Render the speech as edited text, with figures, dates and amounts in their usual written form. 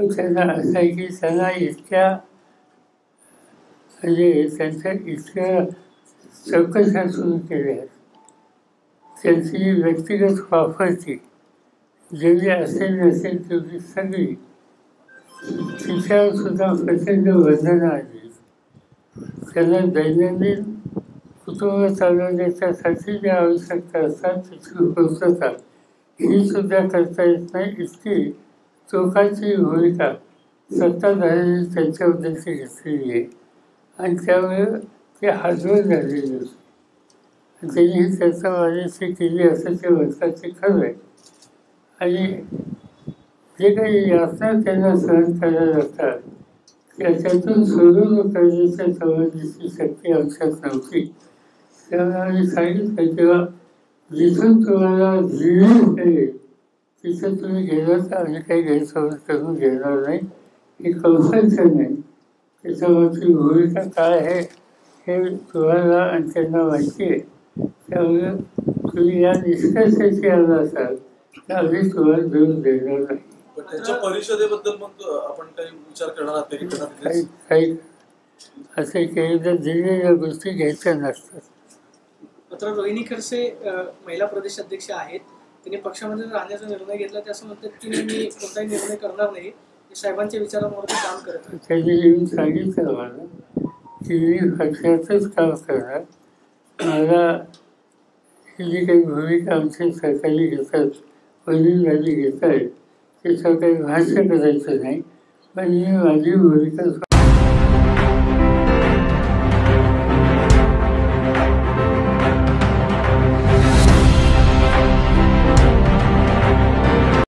त्यांना असं आहे की त्यांना इतक्या म्हणजे त्यांच्या इतक्या चौकशा सुरू केल्या आहेत. त्यांची व्यक्तिगत वापरची जेवढी असेल नसेल तेवढी सगळी तिच्यावर सुद्धा प्रचंड वंदना आली. त्यांना दैनंदिन कुटुंब चालवण्याच्यासाठी ज्या आवश्यकता असतात त्याची पूर्तता ही सुद्धा करता येत नाही. इतकी टोकाची भूमिका सत्ताधाऱ्यांनी त्यांच्याबद्दलची घेतलेली आहे आणि त्यामुळे ते हातवर झालेले असते. त्यांनी त्याचा माझ्याशी केली असं ते म्हणतात ते खरं आहे. आणि जे काही यातना त्यांना सहन करायला लागतात त्याच्यातून सोडून करण्याच्या समाजाची शक्ती आमच्यात नव्हती. त्यामुळे आम्ही सांगितलं तेव्हा जिथून तुम्हाला जीवन मिळेल तिथं तुम्ही गेलात तर आम्ही काही गैरसमज करून घेणार नाही. हे कौशल्य नाही, त्याच्यावरची भूमिका काय आहे हे तुम्हाला आणि त्यांना माहिती आहे. त्यामुळे तुम्ही या निष्कर्षाची आला असाल तर आम्ही तुम्हाला देऊन देणार नाही. त्यांच्या परिषदेबद्दल मग आपण काही विचार करणार आहात? काही असे काही तर दिलेल्या गोष्टी घ्यायच्या नसतात. मात्र रोहिणी खडसे महिला प्रदेश अध्यक्ष आहेत. त्यांनी पक्षामध्ये राहण्याचा निर्णय घेतला ते असं म्हणतात की मी कोणताही निर्णय करणार नाही, साहेबांच्या विचारांवरती काम करत आहे. त्यांनी येऊन सांगितलं मला की मी पक्षाचंच काम करणार. मला ही जी काही भूमिका आमचे सरकारी घेतात वडीलधारी घेत आहेत त्याच्यावर काही भाष्य करायचं नाही, पण मी माझी भूमिका